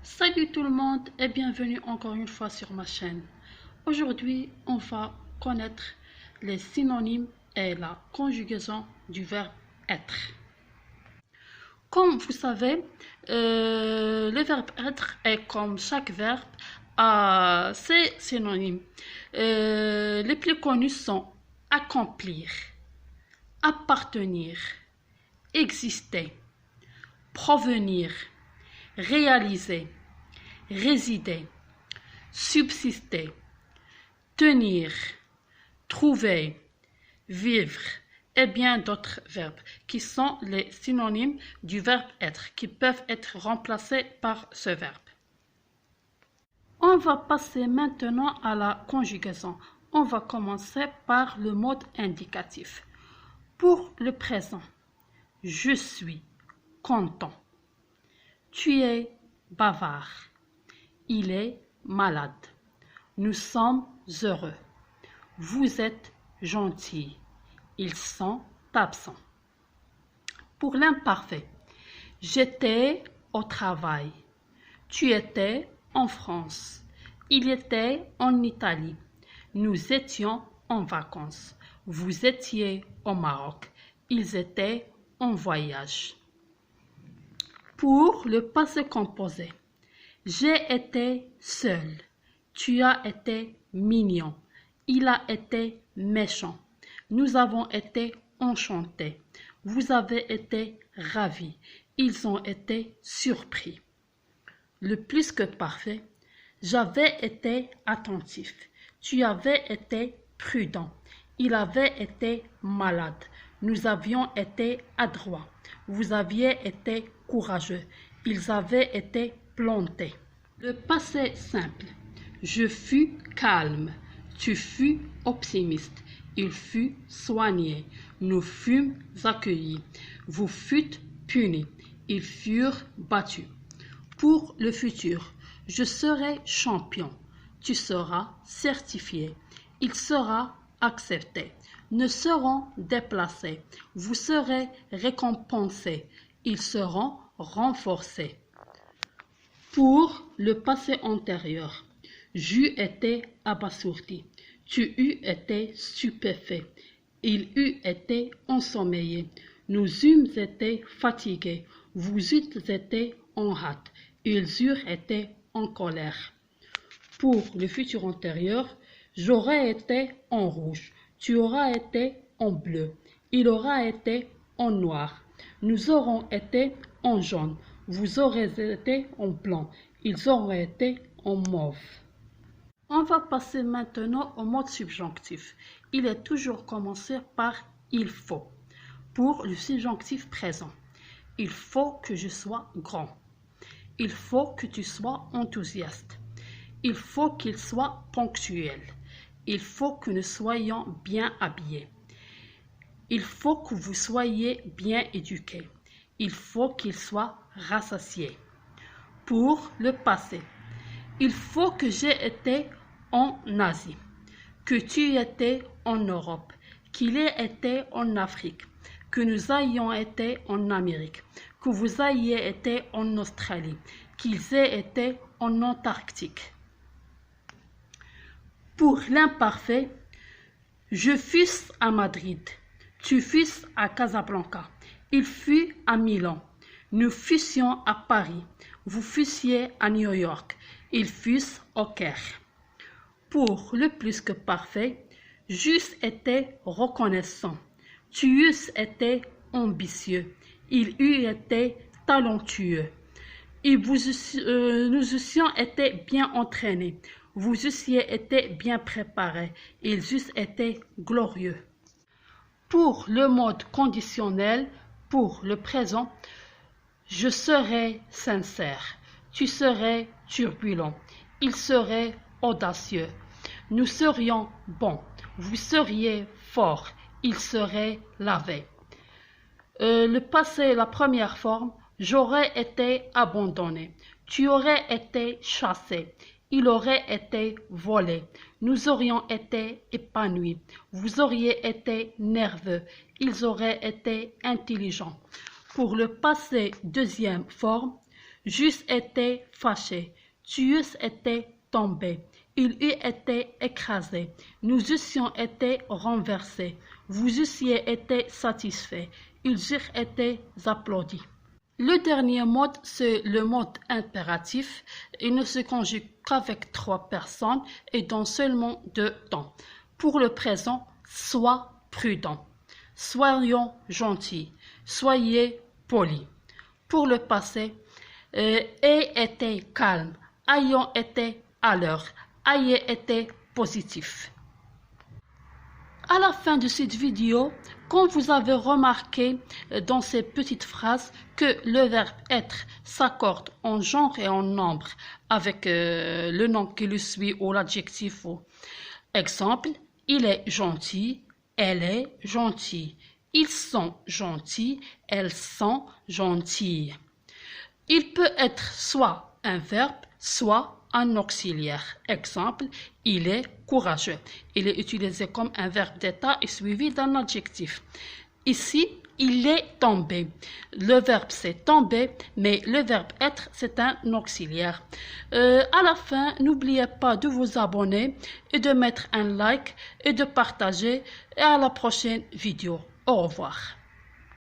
Salut tout le monde et bienvenue encore une fois sur ma chaîne. Aujourd'hui, on va connaître les synonymes et la conjugaison du verbe être. Comme vous savez, le verbe être est comme chaque verbe a ses synonymes. Les plus connus sont accomplir, appartenir, exister, provenir, réaliser, résider, subsister, tenir, trouver, vivre et bien d'autres verbes qui sont les synonymes du verbe être qui peuvent être remplacés par ce verbe. On va passer maintenant à la conjugaison. On va commencer par le mode indicatif. Pour le présent, je suis content. Tu es bavard. Il est malade. Nous sommes heureux. Vous êtes gentils. Ils sont absents. Pour l'imparfait, j'étais au travail. Tu étais en France. Il était en Italie. Nous étions en vacances. Vous étiez au Maroc. Ils étaient en voyage. Pour le passé composé, j'ai été seul. Tu as été mignon. Il a été méchant. Nous avons été enchantés. Vous avez été ravis. Ils ont été surpris. Le plus que parfait, j'avais été attentif. Tu avais été prudent. Il avait été malade. Nous avions été adroits. Vous aviez été courageux. Ils avaient été plantés. Le passé simple. Je fus calme. Tu fus optimiste. Il fut soigné. Nous fûmes accueillis. Vous fûtes punis. Ils furent battus. Pour le futur, je serai champion. Tu seras certifié. Il sera accepté. Nous serons déplacés. Vous serez récompensés. Ils seront renforcés. Pour le passé antérieur, j'eus été abasourdi. Tu eus été stupéfait. Il eut été ensommeillé. Nous eûmes été fatigués. Vous eûtes été en hâte. Ils eurent été en colère. Pour le futur antérieur, j'aurais été en rouge. Tu auras été en bleu. Il aura été en noir. Nous aurons été en jaune. Vous aurez été en blanc. Ils auraient été en mauve. On va passer maintenant au mode subjonctif. Il est toujours commencé par il faut. Pour le subjonctif présent, il faut que je sois grand. Il faut que tu sois enthousiaste. Il faut qu'il soit ponctuel. Il faut que nous soyons bien habillés. Il faut que vous soyez bien éduqués. Il faut qu'il soit rassasié. Pour le passé, il faut que j'ai été en Asie, que tu étais en Europe, qu'il ait été en Afrique, que nous ayons été en Amérique, que vous ayez été en Australie, qu'ils aient été en Antarctique. Pour l'imparfait, je fus à Madrid, tu fus à Casablanca, il fut à Milan, nous fussions à Paris, vous fussiez à New York, ils fussent au Caire. Pour le plus que parfait, j'eusse été reconnaissant, tu eusses été ambitieux, il eût été talentueux, et nous eussions été bien entraînés, vous eussiez été bien préparés, ils eussent été glorieux. Pour le mode conditionnel, pour le présent, je serai sincère, tu serais turbulent, il serait audacieux, nous serions bons, vous seriez forts, il serait lavé. Le passé, la première forme, j'aurais été abandonné, tu aurais été chassé, il aurait été volé, nous aurions été épanouis, vous auriez été nerveux, ils auraient été intelligents. Pour le passé, deuxième forme, J'eusse été fâché. Tu eusses été tombé. Il eût été écrasé. Nous eussions été renversés. Vous eussiez été satisfaits. Ils eurent été applaudis. Le dernier mode, c'est le mode impératif. Il ne se conjugue qu'avec 3 personnes et dans seulement 2 temps. Pour le présent, sois prudent. Soyons gentils. Soyez polis. Pour le passé, aie été calme. Ayons été à l'heure. Ayez été positif. À la fin de cette vidéo, comme vous avez remarqué dans ces petites phrases que le verbe être s'accorde en genre et en nombre avec le nom qui le suit ou l'adjectif. Exemple, il est gentil, elle est gentille. Ils sont gentils, elles sont gentilles. Il peut être soit un verbe, soit un auxiliaire. Exemple, il est courageux. Il est utilisé comme un verbe d'état et suivi d'un adjectif. Ici, il est tombé. Le verbe c'est tomber, mais le verbe être c'est un auxiliaire. À la fin, n'oubliez pas de vous abonner et de mettre un like et de partager. Et à la prochaine vidéo. Au revoir.